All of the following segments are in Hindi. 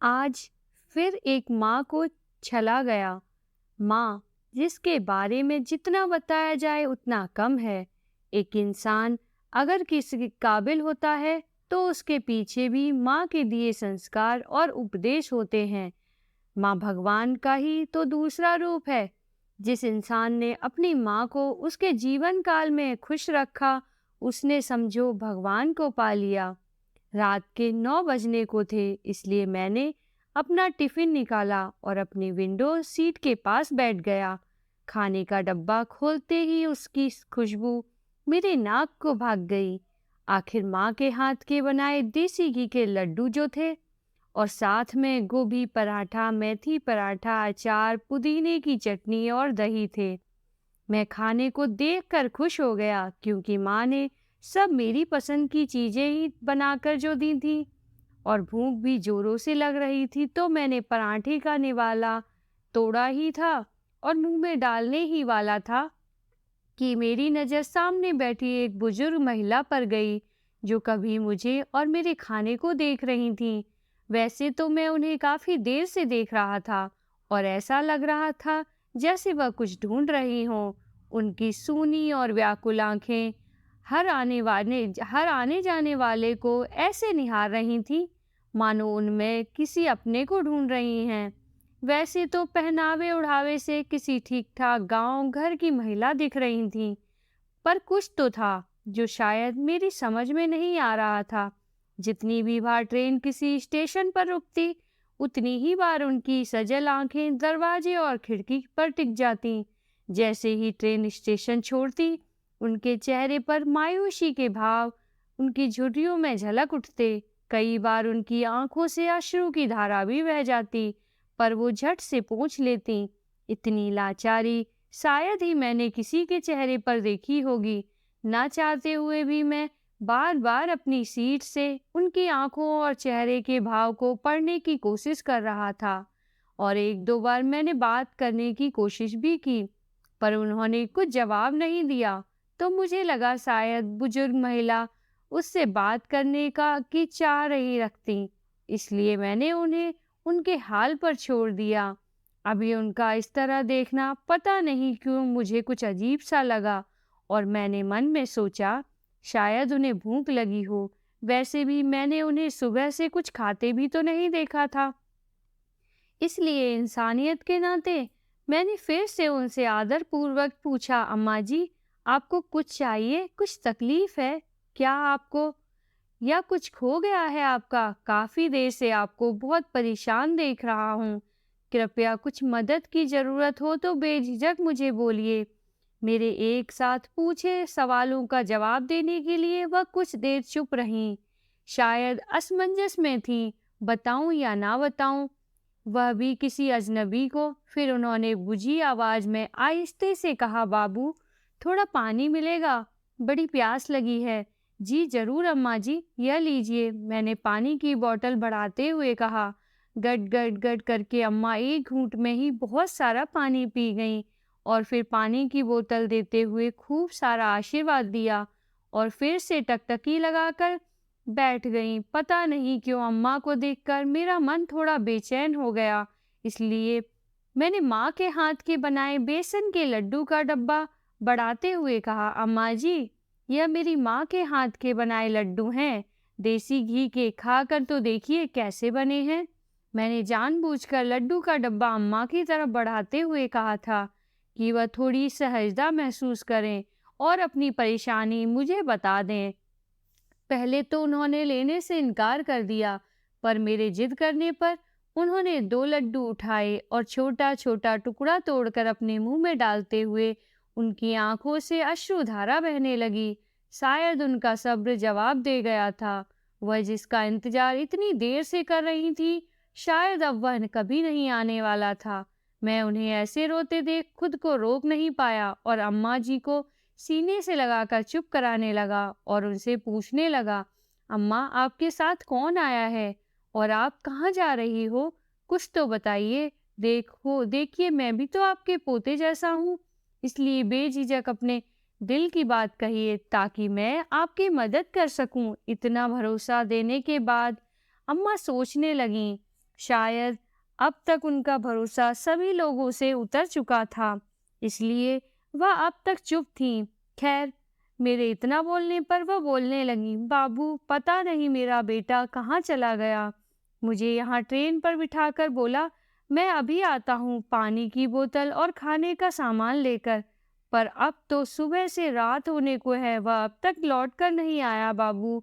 आज फिर एक माँ को छला गया। माँ, जिसके बारे में जितना बताया जाए उतना कम है। एक इंसान अगर किसी काबिल होता है तो उसके पीछे भी माँ के दिए संस्कार और उपदेश होते हैं। माँ भगवान का ही तो दूसरा रूप है। जिस इंसान ने अपनी माँ को उसके जीवन काल में खुश रखा, उसने समझो भगवान को पा लिया। रात के 9 बजने को थे, इसलिए मैंने अपना टिफिन निकाला और अपनी विंडो सीट के पास बैठ गया। खाने का डब्बा खोलते ही उसकी खुशबू मेरे नाक को भाग गई। आखिर माँ के हाथ के बनाए देसी घी के लड्डू जो थे, और साथ में गोभी पराठा, मेथी पराठा, अचार, पुदीने की चटनी और दही थे। मैं खाने को देखकर खुश हो गया क्योंकि माँ ने सब मेरी पसंद की चीजें ही बनाकर जो दी थी। और भूख भी जोरों से लग रही थी तो मैंने पराठे का निवाला तोड़ा ही था और मुंह में डालने ही वाला था कि मेरी नज़र सामने बैठी एक बुजुर्ग महिला पर गई, जो कभी मुझे और मेरे खाने को देख रही थीं। वैसे तो मैं उन्हें काफ़ी देर से देख रहा था और ऐसा लग रहा था जैसे वह कुछ ढूंढ रही हों। उनकी सूनी और व्याकुल आंखें हर आने जाने वाले को ऐसे निहार रही थीं, मानो उनमें किसी अपने को ढूंढ रही हैं। वैसे तो पहनावे ओढ़ावे से किसी ठीक-ठाक गाँव घर की महिला दिख रही थीं, पर कुछ तो था जो शायद मेरी समझ में नहीं आ रहा था। जितनी भी बार ट्रेन किसी स्टेशन पर रुकती, उतनी ही बार उनकी सजल आंखें दरवाजे और खिड़की पर टिक जातीं। जैसे ही ट्रेन स्टेशन छोड़ती, उनके चेहरे पर मायूसी के भाव उनकी झुर्रियों में झलक उठते। कई बार उनकी आंखों से अश्रु की धारा भी बह जाती, पर वो झट से पोंछ लेती। इतनी लाचारी शायद ही मैंने किसी के चेहरे पर देखी होगी। ना चाहते हुए भी मैं बार बार अपनी सीट से उनकी आंखों और चेहरे के भाव को पढ़ने की कोशिश कर रहा था, और एक दो बार मैंने बात करने की कोशिश भी की, पर उन्होंने कुछ जवाब नहीं दिया। तो मुझे लगा शायद बुजुर्ग महिला उससे बात करने का की चाह रही रखती, इसलिए मैंने उन्हें उनके हाल पर छोड़ दिया। अभी उनका इस तरह देखना पता नहीं क्यों मुझे कुछ अजीब सा लगा, और मैंने मन में सोचा शायद उन्हें भूख लगी हो। वैसे भी मैंने उन्हें सुबह से कुछ खाते भी तो नहीं देखा था, इसलिए इंसानियत के नाते मैंने फिर से उनसे आदर पूर्वक पूछा, अम्मा जी, आपको कुछ चाहिए? कुछ तकलीफ है क्या आपको, या कुछ खो गया है आपका? काफी देर से आपको बहुत परेशान देख रहा हूँ। कृपया कुछ मदद की जरूरत हो तो बेझिझक मुझे बोलिए। मेरे एक साथ पूछे सवालों का जवाब देने के लिए वह कुछ देर चुप रहीं। शायद असमंजस में थीं, बताऊं या ना बताऊं, वह भी किसी अजनबी को। फिर उन्होंने बुझी आवाज में आहिस्ते से कहा, बाबू, थोड़ा पानी मिलेगा? बड़ी प्यास लगी है। जी जरूर अम्मा जी, यह लीजिए, मैंने पानी की बोतल बढ़ाते हुए कहा। गट गट गट करके अम्मा एक घूंट में ही बहुत सारा पानी पी गईं, और फिर पानी की बोतल देते हुए खूब सारा आशीर्वाद दिया और फिर से टकटकी लगाकर बैठ गईं। पता नहीं क्यों अम्मा को देखकर मेरा मन थोड़ा बेचैन हो गया, इसलिए मैंने माँ के हाथ के बनाए बेसन के लड्डू का डब्बा बढ़ाते हुए कहा, अम्मा जी, यह मेरी माँ के हाथ के बनाए लड्डू हैं, देसी घी के, खाकर तो देखिए कैसे बने हैं। मैंने जानबूझकर लड्डू का डब्बा अम्मा की तरफ बढ़ाते हुए कहा था कि वह थोड़ी सहजता महसूस करें और अपनी परेशानी मुझे बता दें। पहले तो उन्होंने लेने से इनकार कर दिया, पर मेरे जिद करने पर उन्होंने 2 लड्डू उठाए और छोटा छोटा टुकड़ा तोड़कर अपने मुंह में डालते हुए उनकी आंखों से अश्रुधारा बहने लगी। शायद उनका सब्र जवाब दे गया था। वह जिसका इंतजार इतनी देर से कर रही थी, शायद अब वह कभी नहीं आने वाला था। मैं उन्हें ऐसे रोते देख खुद को रोक नहीं पाया और अम्मा जी को सीने से लगाकर चुप कराने लगा और उनसे पूछने लगा, अम्मा, आपके साथ कौन आया है और आप कहाँ जा रही हो? कुछ तो बताइए। देखिए, मैं भी तो आपके पोते जैसा हूँ, इसलिए बेझिझक अपने दिल की बात कहिए ताकि मैं आपकी मदद कर सकूं। इतना भरोसा देने के बाद अम्मा सोचने लगीं। शायद अब तक उनका भरोसा सभी लोगों से उतर चुका था, इसलिए वह अब तक चुप थीं। खैर, मेरे इतना बोलने पर वह बोलने लगी, बाबू, पता नहीं मेरा बेटा कहाँ चला गया। मुझे यहाँ ट्रेन पर बिठाकर बोला, मैं अभी आता हूँ पानी की बोतल और खाने का सामान लेकर। पर अब तो सुबह से रात होने को है, वह अब तक लौट कर नहीं आया बाबू।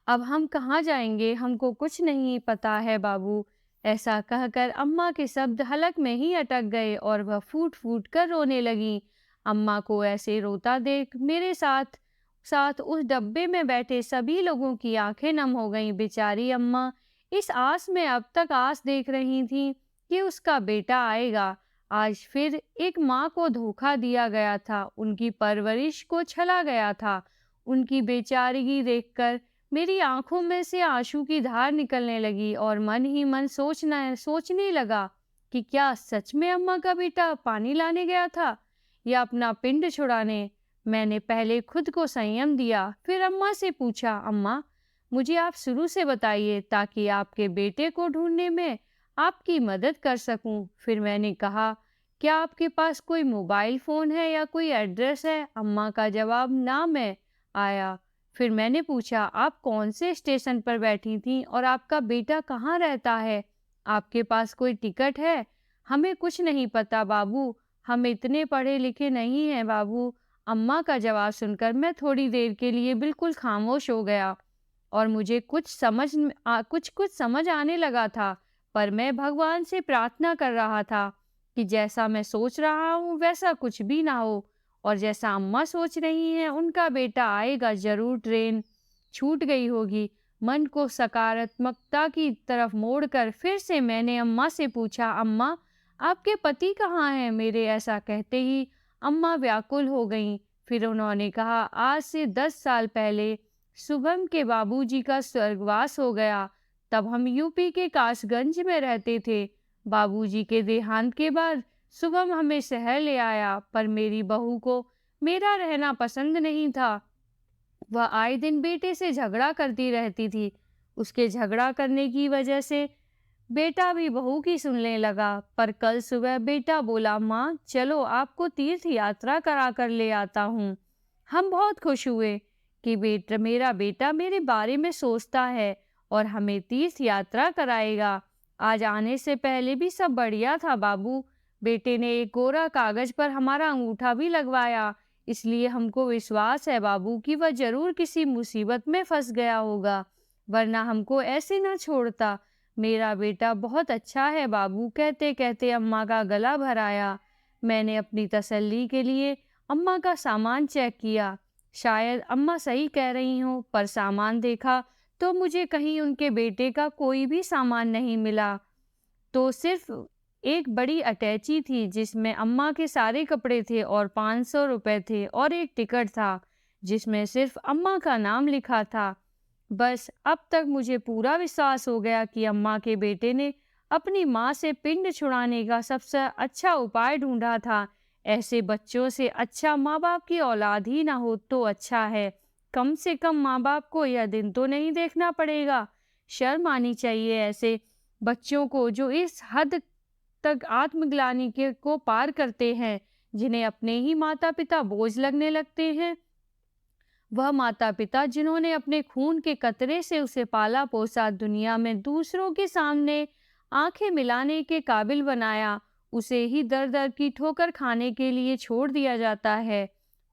अब हम कहाँ जाएंगे, हमको कुछ नहीं पता है बाबू। ऐसा कहकर अम्मा के शब्द हलक में ही अटक गए और वह फूट फूट कर रोने लगी। अम्मा को ऐसे रोता देख मेरे साथ साथ उस डब्बे में बैठे सभी लोगों की आंखें नम हो गईं। बेचारी अम्मा इस आस में अब तक आस देख रही थी कि उसका बेटा आएगा। आज फिर एक माँ को धोखा दिया गया था, उनकी परवरिश को छला गया था। उनकी बेचारगी देखकर मेरी आंखों में से आंसू की धार निकलने लगी और मन ही मन सोचने लगा कि क्या सच में अम्मा का बेटा पानी लाने गया था या अपना पिंड छुड़ाने। मैंने पहले खुद को संयम दिया, फिर अम्मा से पूछा, अम्मा, मुझे आप शुरू से बताइए ताकि आपके बेटे को ढूंढने में आपकी मदद कर सकूं। फिर मैंने कहा, क्या आपके पास कोई मोबाइल फोन है या कोई एड्रेस है? अम्मा का जवाब ना में आया। फिर मैंने पूछा, आप कौन से स्टेशन पर बैठी थीं और आपका बेटा कहाँ रहता है? आपके पास कोई टिकट है? हमें कुछ नहीं पता बाबू, हम इतने पढ़े लिखे नहीं हैं बाबू। अम्मा का जवाब सुनकर मैं थोड़ी देर के लिए बिल्कुल खामोश हो गया और मुझे कुछ समझ आने लगा था, पर मैं भगवान से प्रार्थना कर रहा था कि जैसा मैं सोच रहा हूँ वैसा कुछ भी ना हो और जैसा अम्मा सोच रही हैं उनका बेटा आएगा जरूर। ट्रेन छूट गई होगी। मन को सकारात्मकता की तरफ मोड़कर फिर से मैंने अम्मा से पूछा, अम्मा, आपके पति कहाँ हैं? मेरे ऐसा कहते ही अम्मा व्याकुल हो गईं। फिर उन्होंने कहा, आज से 10 साल पहले शुभम के बाबूजी का स्वर्गवास हो गया। तब हम यूपी के कासगंज में रहते थे। बाबूजी के देहांत के बाद शुभम हमें शहर ले आया, पर मेरी बहू को मेरा रहना पसंद नहीं था। वह आए दिन बेटे से झगड़ा करती रहती थी। उसके झगड़ा करने की वजह से बेटा भी बहू की सुनने लगा। पर कल सुबह बेटा बोला, माँ, चलो आपको तीर्थ यात्रा करा कर ले आता हूँ। हम बहुत खुश हुए कि मेरा बेटा मेरे बारे में सोचता है और हमें तीर्थ यात्रा कराएगा। आज आने से पहले भी सब बढ़िया था बाबू। बेटे ने एक कोरा कागज पर हमारा अंगूठा भी लगवाया, इसलिए हमको विश्वास है बाबू कि वह जरूर किसी मुसीबत में फंस गया होगा, वरना हमको ऐसे न छोड़ता। मेरा बेटा बहुत अच्छा है बाबू। कहते कहते अम्मा का गला भर आया। मैंने अपनी तसल्ली के लिए अम्मा का सामान चेक किया। शायद अम्मा सही कह रही हो, पर सामान देखा तो मुझे कहीं उनके बेटे का कोई भी सामान नहीं मिला। तो सिर्फ एक बड़ी अटैची थी जिसमें अम्मा के सारे कपड़े थे और 500 रुपए थे और एक टिकट था जिसमें सिर्फ अम्मा का नाम लिखा था। बस अब तक मुझे पूरा विश्वास हो गया कि अम्मा के बेटे ने अपनी माँ से पिंड छुड़ाने का सबसे अच्छा उपाय ढूंढा था। ऐसे बच्चों से अच्छा माँ बाप की औलाद ही ना हो तो अच्छा है। कम से कम माँ बाप को यह दिन तो नहीं देखना पड़ेगा। शर्म आनी चाहिए ऐसे बच्चों को जो इस हद तक आत्मग्लानि के को पार करते हैं, जिन्हें अपने ही माता पिता बोझ लगने लगते हैं। वह माता पिता जिन्होंने अपने खून के कतरे से उसे पाला पोसा, दुनिया में दूसरों के सामने आंखें मिलाने के काबिल बनाया, उसे ही दर दर की ठोकर खाने के लिए छोड़ दिया जाता है।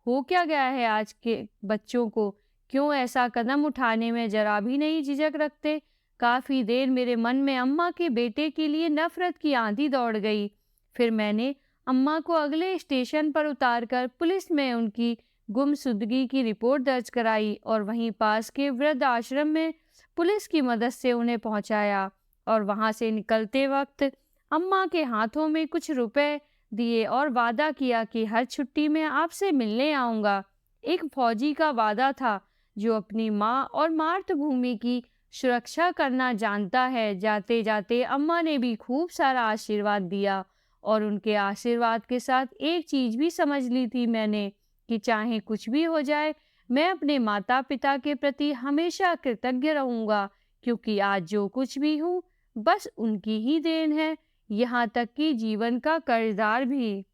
हो क्या गया है आज के बच्चों को? क्यों ऐसा कदम उठाने में जरा भी नहीं झिझक रखते? काफी देर मेरे मन में अम्मा के बेटे के लिए नफरत की आंधी दौड़ गई। फिर मैंने अम्मा को अगले स्टेशन पर उतारकर पुलिस में उनकी गुमशुदगी की रिपोर्ट दर्ज कराई और वहीं पास के वृद्ध आश्रम में पुलिस की मदद से उन्हें पहुंचाया। और वहां से निकलते वक्त अम्मा के हाथों में कुछ रुपए दिए और वादा किया कि हर छुट्टी में आपसे मिलने आऊंगा। एक फौजी का वादा था जो अपनी माँ और मातृभूमि की सुरक्षा करना जानता है। जाते जाते अम्मा ने भी खूब सारा आशीर्वाद दिया और उनके आशीर्वाद के साथ एक चीज भी समझ ली थी मैंने कि चाहे कुछ भी हो जाए, मैं अपने माता पिता के प्रति हमेशा कृतज्ञ रहूंगा, क्योंकि आज जो कुछ भी हूँ बस उनकी ही देन है, यहाँ तक कि जीवन का कर्जदार भी।